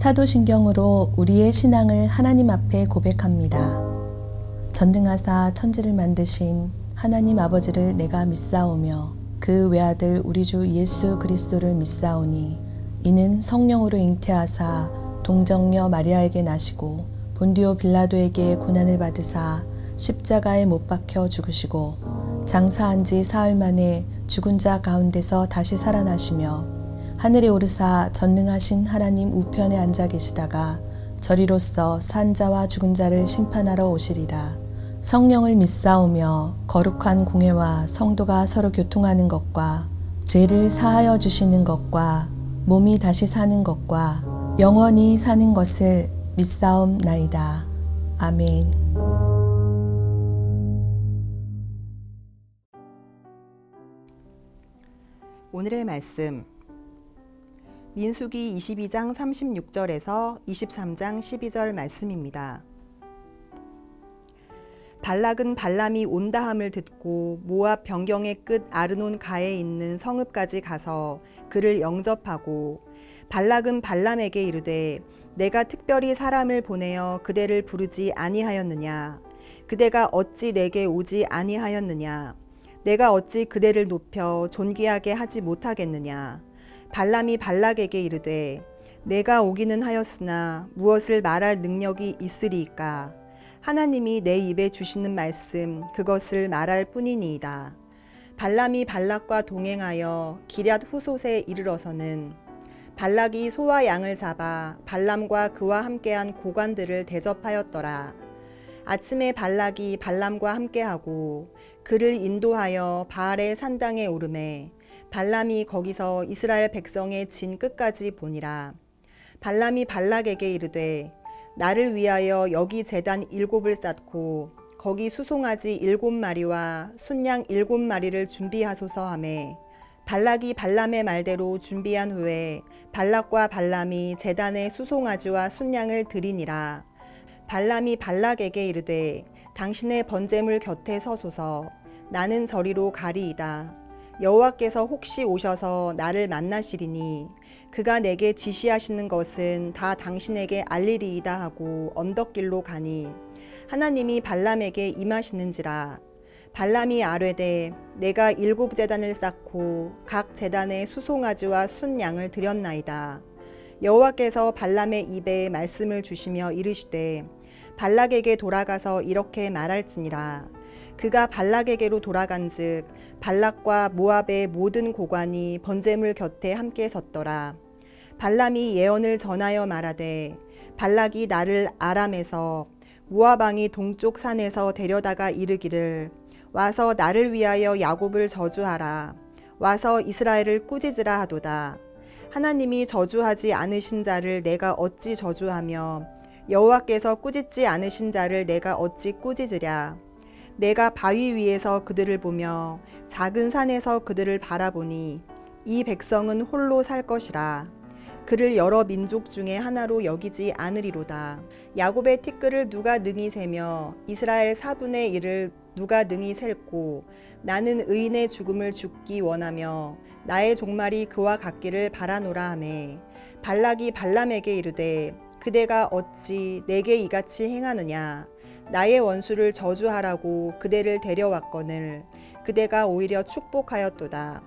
사도신경으로 우리의 신앙을 하나님 앞에 고백합니다. 전능하사 천지를 만드신 하나님 아버지를 내가 믿사오며 그 외아들 우리 주 예수 그리스도를 믿사오니 이는 성령으로 잉태하사 동정녀 마리아에게 나시고 본디오 빌라도에게 고난을 받으사 십자가에 못 박혀 죽으시고 장사한 지 사흘 만에 죽은 자 가운데서 다시 살아나시며 하늘에 오르사 전능하신 하나님 우편에 앉아 계시다가 저리로서 산 자와 죽은 자를 심판하러 오시리라. 성령을 믿사오며 거룩한 공회와 성도가 서로 교통하는 것과 죄를 사하여 주시는 것과 몸이 다시 사는 것과 영원히 사는 것을 믿사옵나이다. 아멘. 오늘의 말씀 민수기 22장 36절에서 23장 12절 말씀입니다. 발락은 발람이 온다함을 듣고 모압 변경의 끝 아르논 가에 있는 성읍까지 가서 그를 영접하고 발락은 발람에게 이르되 내가 특별히 사람을 보내어 그대를 부르지 아니하였느냐? 그대가 어찌 내게 오지 아니하였느냐? 내가 어찌 그대를 높여 존귀하게 하지 못하겠느냐? 발람이 발락에게 이르되 내가 오기는 하였으나 무엇을 말할 능력이 있으리이까? 하나님이 내 입에 주시는 말씀 그것을 말할 뿐이니이다. 발람이 발락과 동행하여 기럇 후솥에 이르러서는 발락이 소와 양을 잡아 발람과 그와 함께한 고관들을 대접하였더라. 아침에 발락이 발람과 함께하고 그를 인도하여 바알의 산당에 오르매 발람이 거기서 이스라엘 백성의 진 끝까지 보니라. 발람이 발락에게 이르되 나를 위하여 여기 제단 7을 쌓고 거기 수송아지 7마리와 순양 7마리를 준비하소서 하매 발락이 발람의 말대로 준비한 후에 발락과 발람이 제단에 수송아지와 순양을 드리니라. 발람이 발락에게 이르되 당신의 번제물 곁에 서소서. 나는 저리로 가리이다. 여호와께서 혹시 오셔서 나를 만나시리니 그가 내게 지시하시는 것은 다 당신에게 알리리이다 하고 언덕길로 가니 하나님이 발람에게 임하시는지라. 발람이 아뢰되 내가 7제단을 쌓고 각 제단에 수송아지와 순양을 드렸나이다. 여호와께서 발람의 입에 말씀을 주시며 이르시되 발락에게 돌아가서 이렇게 말할지니라. 그가 발락에게로 돌아간즉 발락과 모압의 모든 고관이 번제물 곁에 함께 섰더라. 발람이 예언을 전하여 말하되 발락이 나를 아람에서 모압 왕이 동쪽 산에서 데려다가 이르기를 와서 나를 위하여 야곱을 저주하라. 와서 이스라엘을 꾸짖으라 하도다. 하나님이 저주하지 않으신 자를 내가 어찌 저주하며 여호와께서 꾸짖지 않으신 자를 내가 어찌 꾸짖으랴. 내가 바위 위에서 그들을 보며 작은 산에서 그들을 바라보니 이 백성은 홀로 살 것이라. 그를 여러 민족 중에 하나로 여기지 않으리로다. 야곱의 티끌을 누가 능히 세며 이스라엘 4분의 1을 누가 능히 셀고 나는 의인의 죽음을 죽기 원하며 나의 종말이 그와 같기를 바라노라 하매 발락이 발람에게 이르되 그대가 어찌 내게 이같이 행하느냐? 나의 원수를 저주하라고 그대를 데려왔거늘 그대가 오히려 축복하였도다.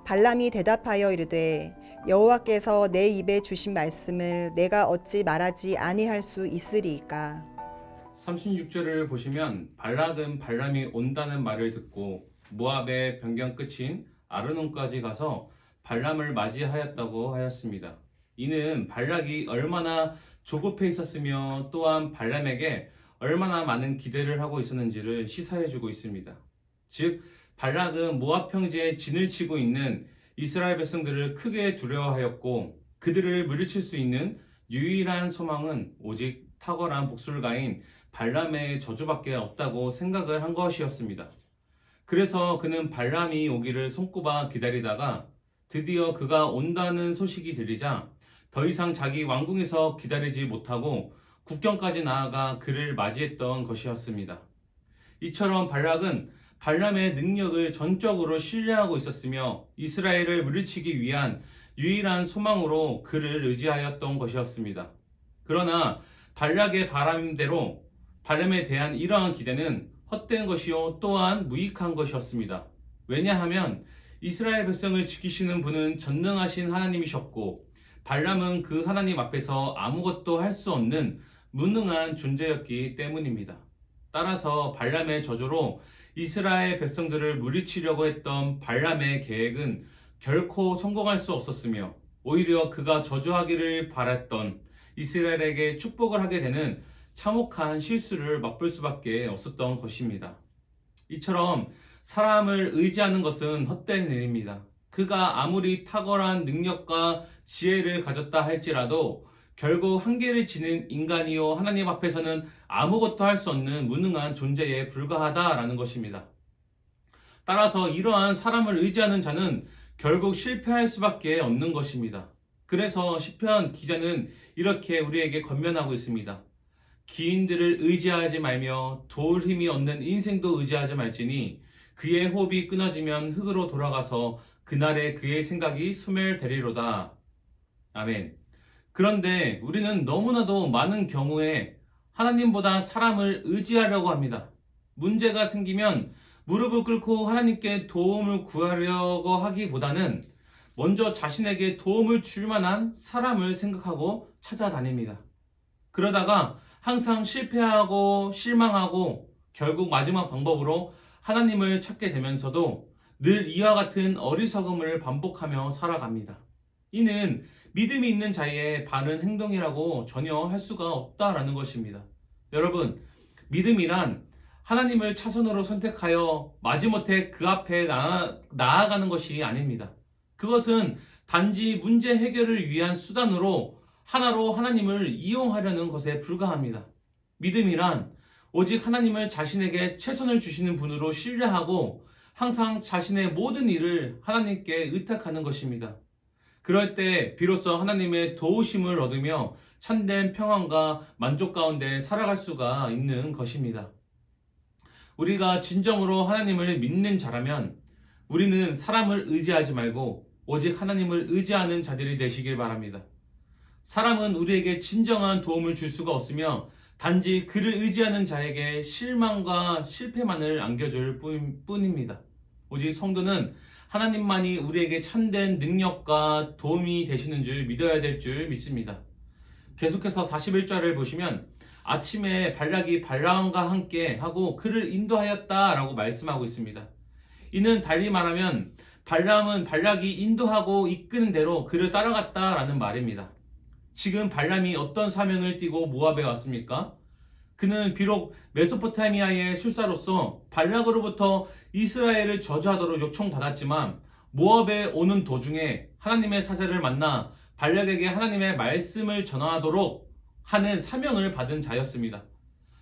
발람이 대답하여 이르되 여호와께서 내 입에 주신 말씀을 내가 어찌 말하지 아니할 수 있으리이까. 36절을 보시면 발락은 발람이 온다는 말을 듣고 모압의 변경 끝인 아르논까지 가서 발람을 맞이하였다고 하였습니다. 이는 발락이 얼마나 조급해 있었으며 또한 발람에게 얼마나 많은 기대를 하고 있었는지를 시사해주고 있습니다. 즉 발락은 모압 평지에 진을 치고 있는 이스라엘 백성들을 크게 두려워하였고 그들을 물리칠 수 있는 유일한 소망은 오직 탁월한 복술가인 발람의 저주밖에 없다고 생각을 한 것이었습니다. 그래서 그는 발람이 오기를 손꼽아 기다리다가 드디어 그가 온다는 소식이 들리자 더 이상 자기 왕궁에서 기다리지 못하고 국경까지 나아가 그를 맞이했던 것이었습니다. 이처럼 발락은 발람의 능력을 전적으로 신뢰하고 있었으며 이스라엘을 물리치기 위한 유일한 소망으로 그를 의지하였던 것이었습니다. 그러나 발락의 바람대로 발람에 대한 이러한 기대는 헛된 것이요 또한 무익한 것이었습니다. 왜냐하면 이스라엘 백성을 지키시는 분은 전능하신 하나님이셨고 발람은 그 하나님 앞에서 아무것도 할 수 없는 무능한 존재였기 때문입니다. 따라서 발람의 저주로 이스라엘 백성들을 물리치려고 했던 발람의 계획은 결코 성공할 수 없었으며 오히려 그가 저주하기를 바랐던 이스라엘에게 축복을 하게 되는 참혹한 실수를 맛볼 수밖에 없었던 것입니다. 이처럼 사람을 의지하는 것은 헛된 일입니다. 그가 아무리 탁월한 능력과 지혜를 가졌다 할지라도 결국 한계를 지닌 인간이요 하나님 앞에서는 아무것도 할 수 없는 무능한 존재에 불과하다라는 것입니다. 따라서 이러한 사람을 의지하는 자는 결국 실패할 수밖에 없는 것입니다. 그래서 시편 기자는 이렇게 우리에게 권면하고 있습니다. 기인들을 의지하지 말며 도울 힘이 없는 인생도 의지하지 말지니 그의 호흡이 끊어지면 흙으로 돌아가서 그날에 그의 생각이 소멸되리로다. 아멘. 그런데 우리는 너무나도 많은 경우에 하나님보다 사람을 의지하려고 합니다. 문제가 생기면 무릎을 꿇고 하나님께 도움을 구하려고 하기보다는 먼저 자신에게 도움을 줄 만한 사람을 생각하고 찾아다닙니다. 그러다가 항상 실패하고 실망하고 결국 마지막 방법으로 하나님을 찾게 되면서도 늘 이와 같은 어리석음을 반복하며 살아갑니다. 이는 믿음이 있는 자의 바른 행동이라고 전혀 할 수가 없다라는 것입니다. 여러분, 믿음이란 하나님을 차선으로 선택하여 마지못해 그 앞에 나아가는 것이 아닙니다. 그것은 단지 문제 해결을 위한 수단으로 하나로 하나님을 이용하려는 것에 불과합니다. 믿음이란 오직 하나님을 자신에게 최선을 주시는 분으로 신뢰하고 항상 자신의 모든 일을 하나님께 의탁하는 것입니다. 그럴 때 비로소 하나님의 도우심을 얻으며 참된 평안과 만족 가운데 살아갈 수가 있는 것입니다. 우리가 진정으로 하나님을 믿는 자라면 우리는 사람을 의지하지 말고 오직 하나님을 의지하는 자들이 되시길 바랍니다. 사람은 우리에게 진정한 도움을 줄 수가 없으며 단지 그를 의지하는 자에게 실망과 실패만을 안겨줄 뿐입니다. 오직 성도는 하나님만이 우리에게 참된 능력과 도움이 되시는 줄 믿어야 될 줄 믿습니다. 계속해서 41절을 보시면 아침에 발락이 발람과 함께 하고 그를 인도하였다라고 말씀하고 있습니다. 이는 달리 말하면 발람은 발락이 인도하고 이끄는 대로 그를 따라갔다라는 말입니다. 지금 발람이 어떤 사명을 띠고 모압에 왔습니까? 그는 비록 메소포타미아의 술사로서 발락으로부터 이스라엘을 저주하도록 요청받았지만 모압에 오는 도중에 하나님의 사자를 만나 발락에게 하나님의 말씀을 전하도록 하는 사명을 받은 자였습니다.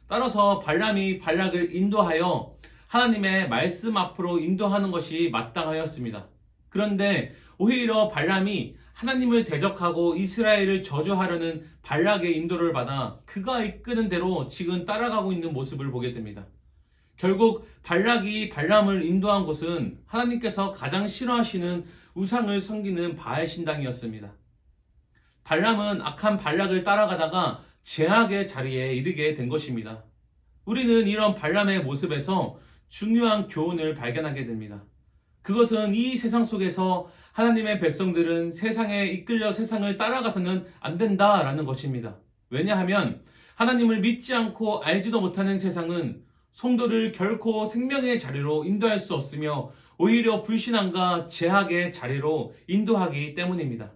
따라서 발람이 발락을 인도하여 하나님의 말씀 앞으로 인도하는 것이 마땅하였습니다. 그런데 오히려 발람이 하나님을 대적하고 이스라엘을 저주하려는 발락의 인도를 받아 그가 이끄는 대로 지금 따라가고 있는 모습을 보게 됩니다. 결국 발락이 발람을 인도한 곳은 하나님께서 가장 싫어하시는 우상을 섬기는 바알 신당이었습니다. 발람은 악한 발락을 따라가다가 제약의 자리에 이르게 된 것입니다. 우리는 이런 발람의 모습에서 중요한 교훈을 발견하게 됩니다. 그것은 이 세상 속에서 하나님의 백성들은 세상에 이끌려 세상을 따라가서는 안 된다라는 것입니다. 왜냐하면 하나님을 믿지 않고 알지도 못하는 세상은 성도를 결코 생명의 자리로 인도할 수 없으며 오히려 불신앙과 제약의 자리로 인도하기 때문입니다.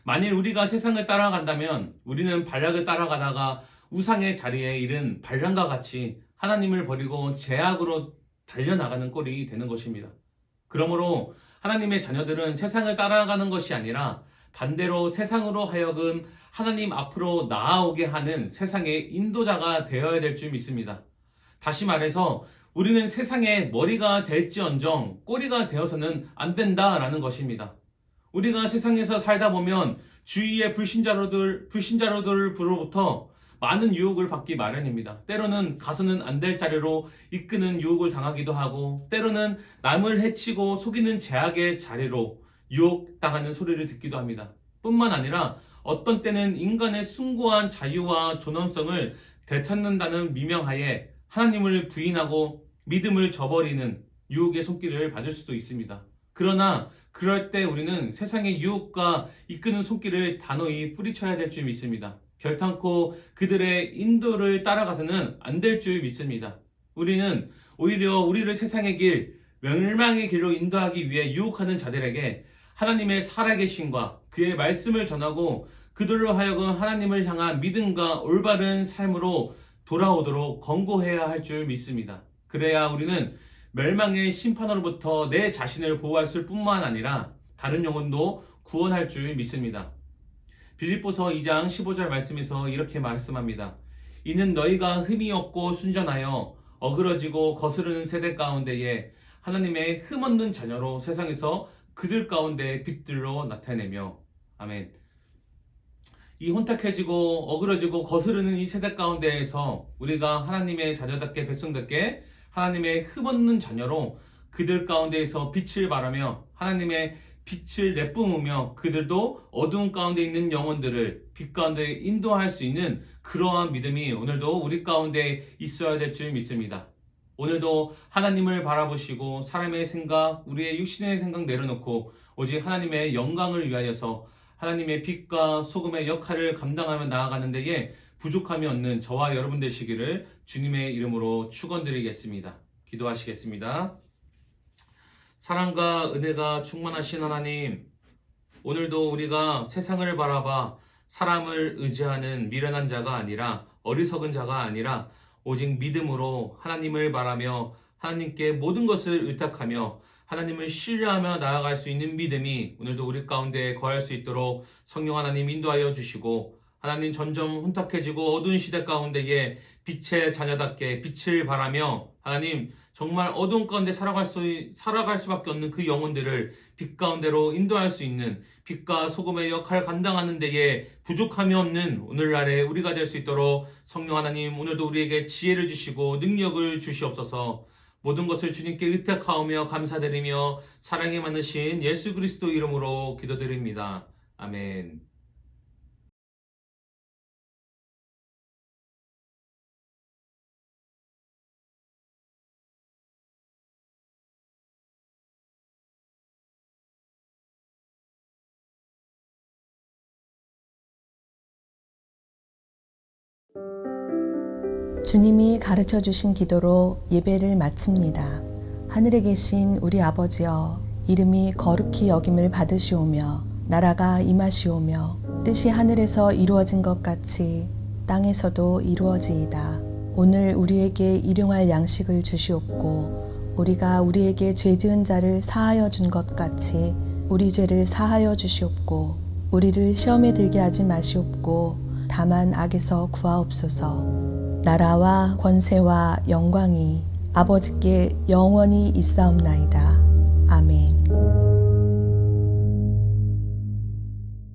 만일 우리가 세상을 따라간다면 우리는 발락을 따라가다가 우상의 자리에 이른 발람과 같이 하나님을 버리고 제약으로 달려나가는 꼴이 되는 것입니다. 그러므로 하나님의 자녀들은 세상을 따라가는 것이 아니라 반대로 세상으로 하여금 하나님 앞으로 나아오게 하는 세상의 인도자가 되어야 될 줄 믿습니다. 다시 말해서 우리는 세상의 머리가 될지언정 꼬리가 되어서는 안 된다라는 것입니다. 우리가 세상에서 살다 보면 주위의 불신자로들로부터 많은 유혹을 받기 마련입니다. 때로는 가서는 안 될 자리로 이끄는 유혹을 당하기도 하고 때로는 남을 해치고 속이는 제약의 자리로 유혹당하는 소리를 듣기도 합니다. 뿐만 아니라 어떤 때는 인간의 숭고한 자유와 존엄성을 되찾는다는 미명하에 하나님을 부인하고 믿음을 저버리는 유혹의 손길을 받을 수도 있습니다. 그러나 그럴 때 우리는 세상의 유혹과 이끄는 손길을 단호히 뿌리쳐야 될 줄 믿습니다. 결탄코 그들의 인도를 따라가서는 안 될 줄 믿습니다. 우리는 오히려 우리를 세상의 길, 멸망의 길로 인도하기 위해 유혹하는 자들에게 하나님의 살아계심과 그의 말씀을 전하고 그들로 하여금 하나님을 향한 믿음과 올바른 삶으로 돌아오도록 권고해야 할 줄 믿습니다. 그래야 우리는 멸망의 심판으로부터 내 자신을 보호할 뿐만 아니라 다른 영혼도 구원할 줄 믿습니다. 빌립보서 2장 15절 말씀에서 이렇게 말씀합니다. 이는 너희가 흠이 없고 순전하여 어그러지고 거스르는 세대 가운데에 하나님의 흠없는 자녀로 세상에서 그들 가운데 빛들로 나타내며. 아멘. 이 혼탁해지고 어그러지고 거스르는 이 세대 가운데에서 우리가 하나님의 자녀답게 백성답게 하나님의 흠없는 자녀로 그들 가운데에서 빛을 발하며 하나님의 빛을 내뿜으며 그들도 어두운 가운데 있는 영혼들을 빛 가운데 인도할 수 있는 그러한 믿음이 오늘도 우리 가운데 있어야 될 줄 믿습니다. 오늘도 하나님을 바라보시고 사람의 생각, 우리의 육신의 생각 내려놓고 오직 하나님의 영광을 위하여서 하나님의 빛과 소금의 역할을 감당하며 나아가는 데에 부족함이 없는 저와 여러분 되시기를 주님의 이름으로 축원드리겠습니다. 기도하시겠습니다. 사랑과 은혜가 충만하신 하나님, 오늘도 우리가 세상을 바라봐 사람을 의지하는 미련한 자가 아니라 어리석은 자가 아니라 오직 믿음으로 하나님을 바라며 하나님께 모든 것을 의탁하며 하나님을 신뢰하며 나아갈 수 있는 믿음이 오늘도 우리 가운데 거할 수 있도록 성령 하나님 인도하여 주시고 하나님 점점 혼탁해지고 어두운 시대 가운데에 빛의 자녀답게 빛을 바라며 하나님 정말 어두운 가운데 살아갈 수밖에 없는 그 영혼들을 빛 가운데로 인도할 수 있는 빛과 소금의 역할을 감당하는 데에 부족함이 없는 오늘날의 우리가 될 수 있도록 성령 하나님 오늘도 우리에게 지혜를 주시고 능력을 주시옵소서. 모든 것을 주님께 의탁하오며 감사드리며 사랑이 많으신 예수 그리스도 이름으로 기도드립니다. 아멘. 주님이 가르쳐 주신 기도로 예배를 마칩니다. 하늘에 계신 우리 아버지여, 이름이 거룩히 여김을 받으시오며 나라가 임하시오며 뜻이 하늘에서 이루어진 것 같이 땅에서도 이루어지이다. 오늘 우리에게 일용할 양식을 주시옵고 우리가 우리에게 죄 지은 자를 사하여 준 것 같이 우리 죄를 사하여 주시옵고 우리를 시험에 들게 하지 마시옵고 다만 악에서 구하옵소서. 나라와 권세와 영광이 아버지께 영원히 있사옵나이다. 아멘.